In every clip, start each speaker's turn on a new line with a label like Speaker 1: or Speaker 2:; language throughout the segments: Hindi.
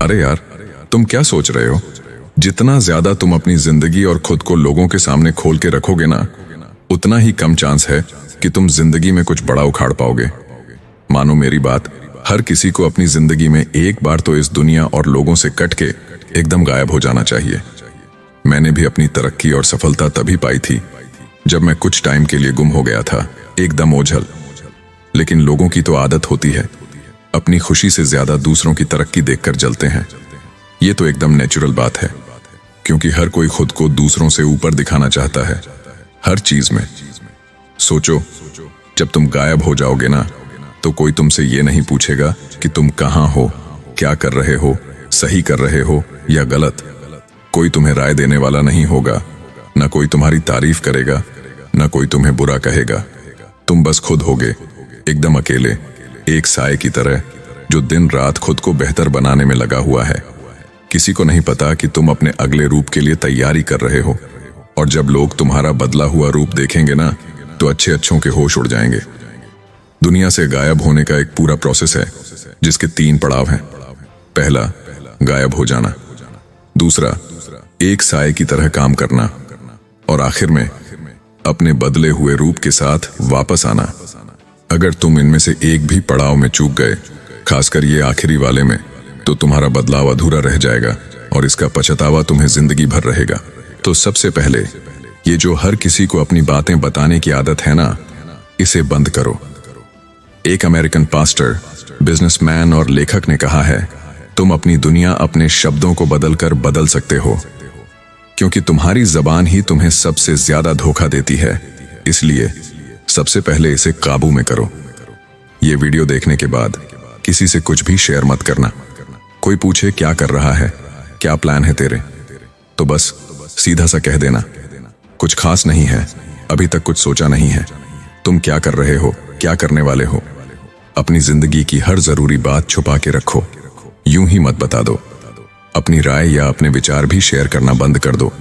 Speaker 1: अरे यार, तुम क्या सोच रहे हो? जितना ज्यादा तुम अपनी जिंदगी और खुद को लोगों के सामने खोल के रखोगे ना, उतना ही कम चांस है कि तुम जिंदगी में कुछ बड़ा उखाड़ पाओगे। मानो मेरी बात, हर किसी को अपनी जिंदगी में एक बार तो इस दुनिया और लोगों से कट के एकदम गायब हो जाना चाहिए। मैंने भी अपनी तरक्की और सफलता तभी पाई थी जब मैं कुछ टाइम के लिए गुम हो गया था, एकदम ओझल। लेकिन लोगों की तो आदत होती है अपनी खुशी से ज्यादा दूसरों की तरक्की देखकर जलते हैं। ये तो एकदम नेचुरल बात है, क्योंकि हर कोई खुद को दूसरों से ऊपर दिखाना चाहता है, हर चीज में। सोचो, जब तुम गायब हो जाओगे ना, तो कोई तुमसे ये नहीं पूछेगा कि तुम कहाँ हो, क्या कर रहे हो, सही कर रहे हो या गलत। कोई तुम्हें राय देने वाला नहीं होगा, ना कोई तुम्हारी तारीफ करेगा, ना कोई तुम्हें बुरा कहेगा। तुम बस खुद होगे, एकदम अकेले, एक साए की तरह जो दिन रात खुद को बेहतर बनाने में लगा हुआ है। किसी को नहीं पता कि तुम अपने अगले रूप के लिए तैयारी कर रहे हो। और जब लोग तुम्हारा बदला हुआ रूप देखेंगे ना, तो अच्छे अच्छों के होश उड़ जाएंगे। दुनिया से गायब होने का एक पूरा प्रोसेस है, जिसके 3 पड़ाव हैं। पहला, गायब हो जाना। दूसरा, एक साए की तरह काम करना। और आखिर में अपने बदले हुए रूप के साथ वापस आना। अगर तुम इनमें से एक भी पड़ाव में चूक गए, खासकर ये आखिरी वाले में, तो तुम्हारा बदलाव अधूरा रह जाएगा और इसका पछतावा तुम्हें जिंदगी भर रहेगा। तो सबसे पहले, ये जो हर किसी को अपनी बातें बताने की आदत है ना, इसे बंद करो। एक अमेरिकन पास्टर, बिजनेसमैन और लेखक ने कहा है, तुम अपनी दुनिया अपने शब्दों को बदलकर बदल सकते हो, क्योंकि तुम्हारी जबान ही तुम्हें सबसे ज्यादा धोखा देती है। इसलिए सबसे पहले इसे काबू में करो। ये वीडियो देखने के बाद किसी से कुछ भी शेयर मत करना। कोई पूछे क्या कर रहा है, क्या प्लान है तेरे, तो बस सीधा सा कह देना, कुछ खास नहीं है, अभी तक कुछ सोचा नहीं है। तुम क्या कर रहे हो, क्या करने वाले हो। अपनी जिंदगी की हर जरूरी बात छुपा के रखो, यूं ही मत बता दो। अपनी राय या अपने विचार भी शेयर करना बंद कर दो।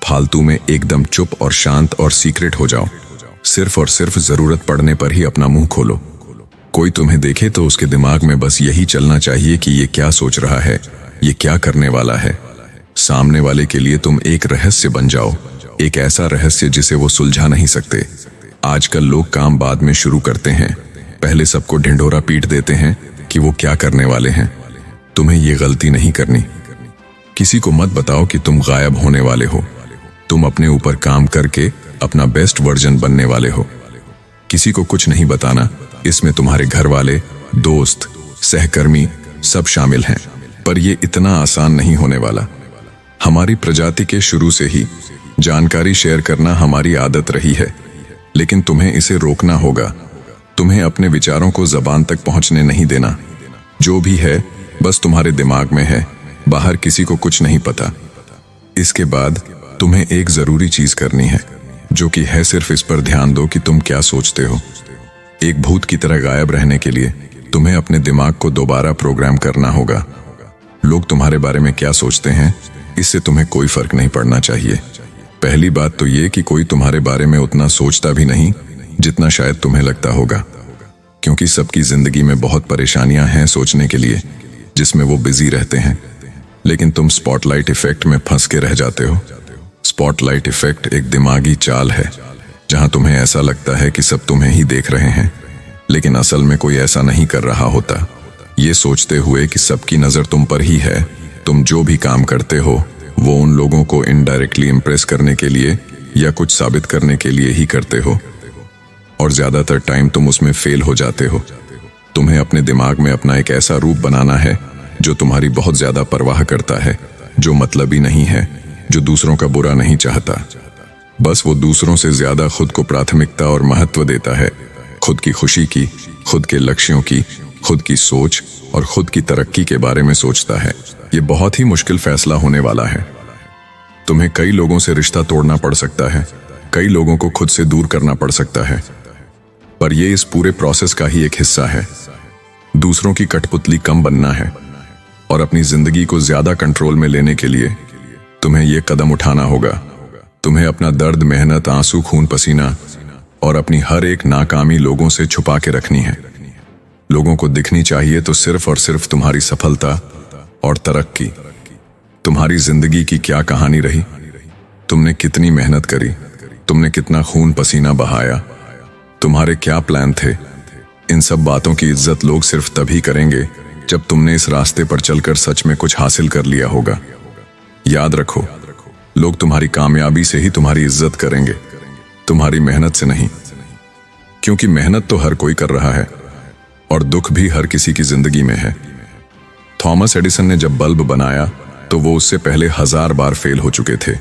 Speaker 1: फालतू में एकदम चुप और शांत और सीक्रेट हो जाओ। सिर्फ और सिर्फ जरूरत पड़ने पर ही अपना मुंह खोलो। कोई तुम्हें देखे तो उसके दिमाग में बस यही चलना चाहिए कि ये क्या सोच रहा है, ये क्या करने वाला है। सामने वाले के लिए तुम एक रहस्य बन जाओ, एक ऐसा रहस्य जिसे वो सुलझा नहीं सकते। आजकल लोग काम बाद में शुरू करते हैं, पहले सबको ढिंढोरा पीट देते हैं कि वो क्या करने वाले हैं। तुम्हें ये गलती नहीं करनी। किसी को मत बताओ कि तुम गायब होने वाले हो। तुम अपने ऊपर काम करके अपना बेस्ट वर्जन बनने वाले हो। किसी को कुछ नहीं बताना, इसमें तुम्हारे घर वाले, दोस्त, सहकर्मी सब शामिल हैं। पर ये इतना आसान नहीं होने वाला। हमारी प्रजाति के शुरू से ही जानकारी शेयर करना हमारी आदत रही है, लेकिन तुम्हें इसे रोकना होगा। तुम्हें अपने विचारों को जबान तक पहुंचने नहीं देना। जो भी है बस तुम्हारे दिमाग में है, बाहर किसी को कुछ नहीं पता। इसके बाद तुम्हें एक जरूरी चीज करनी है, जो कि है सिर्फ इस पर ध्यान दो कि तुम क्या सोचते हो। एक भूत की तरह गायब रहने के लिए तुम्हें अपने दिमाग को दोबारा प्रोग्राम करना होगा। लोग तुम्हारे बारे में क्या सोचते हैं, इससे तुम्हें कोई फर्क नहीं पड़ना चाहिए। पहली बात तो ये कि कोई तुम्हारे बारे में उतना सोचता भी नहीं जितना शायद तुम्हें लगता होगा, क्योंकि सबकी जिंदगी में बहुत परेशानियां हैं सोचने के लिए, जिसमें वो बिजी रहते हैं। लेकिन तुम स्पॉटलाइट इफेक्ट में फंस के रह जाते हो। स्पॉटलाइट इफेक्ट एक दिमागी चाल है, जहां तुम्हें ऐसा लगता है कि सब तुम्हें ही देख रहे हैं, लेकिन असल में कोई ऐसा नहीं कर रहा होता। ये सोचते हुए कि सबकी नजर तुम पर ही है, तुम जो भी काम करते हो वो उन लोगों को इनडायरेक्टली इम्प्रेस करने के लिए या कुछ साबित करने के लिए ही करते हो, और ज्यादातर टाइम तुम उसमें फेल हो जाते हो। तुम्हें अपने दिमाग में अपना एक ऐसा रूप बनाना है जो तुम्हारी बहुत ज्यादा परवाह करता है, जो मतलबी नहीं है, जो दूसरों का बुरा नहीं चाहता। बस वो दूसरों से ज्यादा खुद को प्राथमिकता और महत्व देता है। खुद की खुशी की, खुद के लक्ष्यों की, खुद की सोच और खुद की तरक्की के बारे में सोचता है। ये बहुत ही मुश्किल फैसला होने वाला है। तुम्हें कई लोगों से रिश्ता तोड़ना पड़ सकता है, कई लोगों को खुद से दूर करना पड़ सकता है, पर यह इस पूरे प्रोसेस का ही एक हिस्सा है। दूसरों की कठपुतली कम बनना है और अपनी जिंदगी को ज्यादा कंट्रोल में लेने के लिए तुम्हें यह कदम उठाना होगा। तुम्हें अपना दर्द, मेहनत, आंसू, खून पसीना और अपनी हर एक नाकामी लोगों से छुपा के रखनी है। लोगों को दिखनी चाहिए तो सिर्फ और सिर्फ तुम्हारी सफलता, और तरक्की। तुम्हारी जिंदगी की क्या कहानी रही? तुमने कितनी मेहनत करी? तुमने कितना खून पसीना बहाया? तुम्हारे क्या प्लान थे? इन सब बातों की इज्जत लोग सिर्फ तभी करेंगे जब तुमने इस रास्ते पर चलकर सच में कुछ हासिल कर लिया होगा। याद रखो, लोग तुम्हारी कामयाबी से ही तुम्हारी इज्जत करेंगे, तुम्हारी मेहनत से नहीं। क्योंकि मेहनत तो हर कोई कर रहा है और दुख भी हर किसी की जिंदगी में है। थॉमस एडिसन ने जब बल्ब बनाया तो वो उससे पहले 1000 बार फेल हो चुके थे,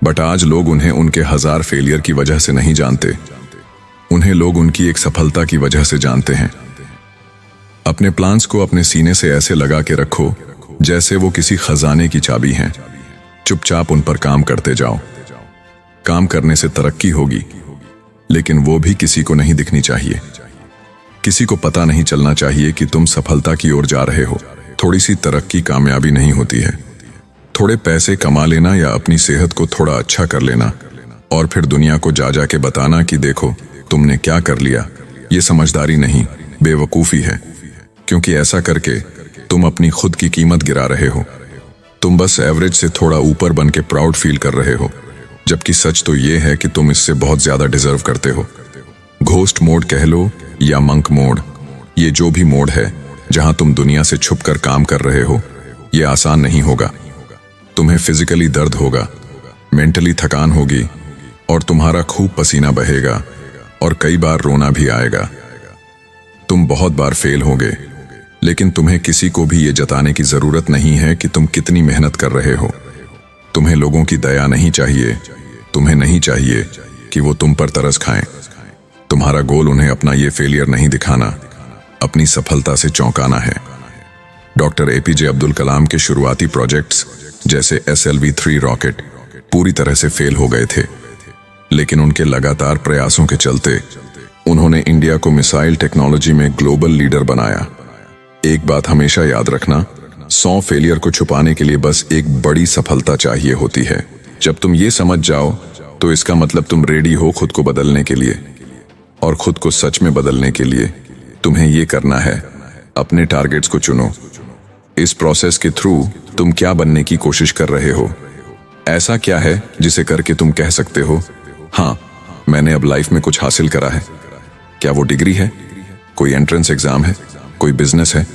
Speaker 1: बट आज लोग उन्हें उनके 1000 फेलियर की वजह से नहीं जानते, उन्हें लोग उनकी एक सफलता की वजह से जानते हैं। अपने प्लान्स को अपने सीने से ऐसे लगा के रखो जैसे वो किसी खजाने की चाबी हैं। चुपचाप उन पर काम करते जाओ। काम करने से तरक्की होगी, लेकिन वो भी किसी को नहीं दिखनी चाहिए। किसी को पता नहीं चलना चाहिए कि तुम सफलता की ओर जा रहे हो। थोड़ी सी तरक्की कामयाबी नहीं होती है। थोड़े पैसे कमा लेना या अपनी सेहत को थोड़ा अच्छा कर लेना और फिर दुनिया को जा के बताना कि देखो तुमने क्या कर लिया, ये समझदारी नहीं, बेवकूफ़ी है। क्योंकि ऐसा करके तुम अपनी खुद की कीमत गिरा रहे हो। तुम बस एवरेज से थोड़ा ऊपर बन के प्राउड फील कर रहे हो, जबकि सच तो ये है कि तुम इससे बहुत ज्यादा डिजर्व करते हो। घोस्ट मोड कह लो या मंक मोड, ये जो भी मोड है जहां तुम दुनिया से छुपकर काम कर रहे हो, ये आसान नहीं होगा। तुम्हें फिजिकली दर्द होगा, मेंटली थकान होगी और तुम्हारा खूब पसीना बहेगा और कई बार रोना भी आएगा। तुम बहुत बार फेल होगे, लेकिन तुम्हें किसी को भी ये जताने की जरूरत नहीं है कि तुम कितनी मेहनत कर रहे हो। तुम्हें लोगों की दया नहीं चाहिए, तुम्हें नहीं चाहिए कि वो तुम पर तरस खाएं। तुम्हारा गोल उन्हें अपना ये फेलियर नहीं दिखाना, अपनी सफलता से चौंकाना है। डॉक्टर एपीजे अब्दुल कलाम के शुरुआती प्रोजेक्ट्स जैसे SLV-3 रॉकेट पूरी तरह से फेल हो गए थे, लेकिन उनके लगातार प्रयासों के चलते उन्होंने इंडिया को मिसाइल टेक्नोलॉजी में ग्लोबल लीडर बनाया। एक बात हमेशा याद रखना, 100 फेलियर को छुपाने के लिए बस एक बड़ी सफलता चाहिए होती है। जब तुम ये समझ जाओ तो इसका मतलब तुम रेडी हो खुद को बदलने के लिए, और खुद को सच में बदलने के लिए तुम्हें ये करना है, अपने टारगेट्स को चुनो। इस प्रोसेस के थ्रू तुम क्या बनने की कोशिश कर रहे हो? ऐसा क्या है जिसे करके तुम कह सकते हो, हाँ मैंने अब लाइफ में कुछ हासिल करा है? क्या वो डिग्री है, कोई एंट्रेंस एग्जाम है, कोई बिजनेस है,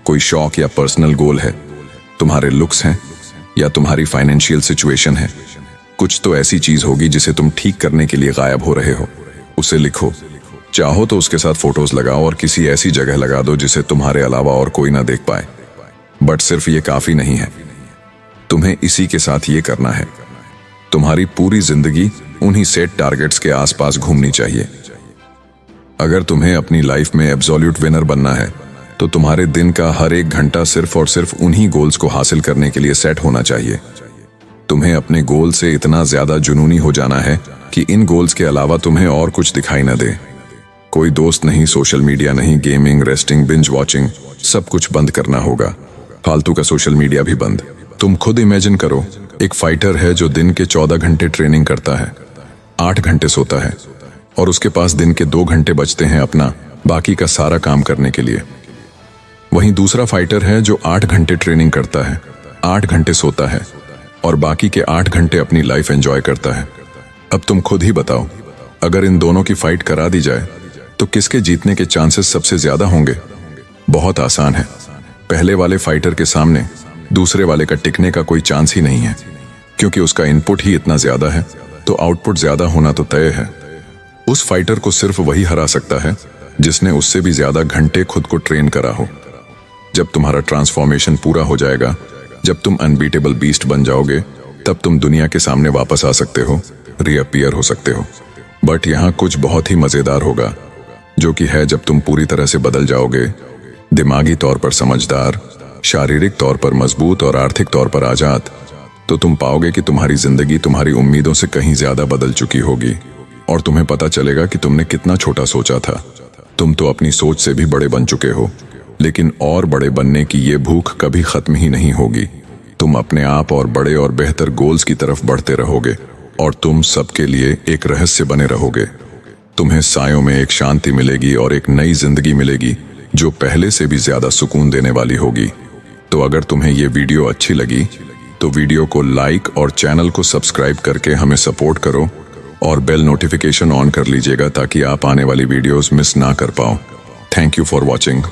Speaker 1: कोई शौक या पर्सनल गोल है, तुम्हारे लुक्स हैं या तुम्हारी फाइनेंशियल सिचुएशन है? कुछ तो ऐसी चीज होगी जिसे तुम ठीक करने के लिए गायब हो रहे हो। उसे लिखो, चाहो तो उसके साथ फोटोज लगाओ और किसी ऐसी जगह लगा दो जिसे तुम्हारे अलावा और कोई ना देख पाए। बट सिर्फ ये काफी नहीं है, तुम्हें इसी के साथ ये करना है। तुम्हारी पूरी जिंदगी उन्हीं सेट टारगेट्स के आसपास घूमनी चाहिए। अगर तुम्हें अपनी लाइफ में एब्सोल्यूट विनर बनना है तो तुम्हारे दिन का हर एक घंटा सिर्फ और सिर्फ उन्हीं गोल्स को हासिल करने के लिए सेट होना चाहिए। तुम्हें अपने गोल से इतना ज्यादा जुनूनी हो जाना है कि इन गोल्स के अलावा तुम्हें और कुछ दिखाई न दे। कोई दोस्त नहीं, सोशल मीडिया नहीं, गेमिंग, रेस्टिंग, बिंज वॉचिंग, सब कुछ बंद करना होगा। फालतू का सोशल मीडिया भी बंद। तुम खुद इमेजिन करो, एक फाइटर है जो दिन के 14 घंटे ट्रेनिंग करता है, 8 घंटे सोता है और उसके पास दिन के 2 घंटे बचते हैं अपना बाकी का सारा काम करने के लिए। वहीं दूसरा फाइटर है जो 8 घंटे ट्रेनिंग करता है, 8 घंटे सोता है और बाकी के 8 घंटे अपनी लाइफ एंजॉय करता है। अब तुम खुद ही बताओ, अगर इन दोनों की फाइट करा दी जाए तो किसके जीतने के चांसेस सबसे ज्यादा होंगे? बहुत आसान है, पहले वाले फाइटर के सामने दूसरे वाले का टिकने का कोई चांस ही नहीं है, क्योंकि उसका इनपुट ही इतना ज्यादा है तो आउटपुट ज्यादा होना तो तय है। उस फाइटर को सिर्फ वही हरा सकता है जिसने उससे भी ज्यादा घंटे खुद को ट्रेन करा हो। जब तुम्हारा ट्रांसफॉर्मेशन पूरा हो जाएगा, जब तुम अनबीटेबल बीस्ट बन जाओगे, तब तुम दुनिया के सामने वापस आ सकते हो, रीअपीयर हो सकते हो। बट यहाँ कुछ बहुत ही मजेदार होगा, जो कि है जब तुम पूरी तरह से बदल जाओगे, दिमागी तौर पर समझदार, शारीरिक तौर पर मजबूत और आर्थिक तौर पर आजाद, तो तुम पाओगे कि तुम्हारी जिंदगी तुम्हारी उम्मीदों से कहीं ज्यादा बदल चुकी होगी और तुम्हें पता चलेगा कि तुमने कितना छोटा सोचा था। तुम तो अपनी सोच से भी बड़े बन चुके हो, लेकिन और बड़े बनने की ये भूख कभी खत्म ही नहीं होगी। तुम अपने आप और बड़े और बेहतर गोल्स की तरफ बढ़ते रहोगे और तुम सबके लिए एक रहस्य बने रहोगे। तुम्हें सायों में एक शांति मिलेगी और एक नई जिंदगी मिलेगी जो पहले से भी ज्यादा सुकून देने वाली होगी। तो अगर तुम्हें ये वीडियो अच्छी लगी तो वीडियो को लाइक और चैनल को सब्सक्राइब करके हमें सपोर्ट करो और बेल नोटिफिकेशन ऑन कर लीजिएगा ताकि आप आने वाली वीडियोस मिस ना कर पाओ। Thank you for watching.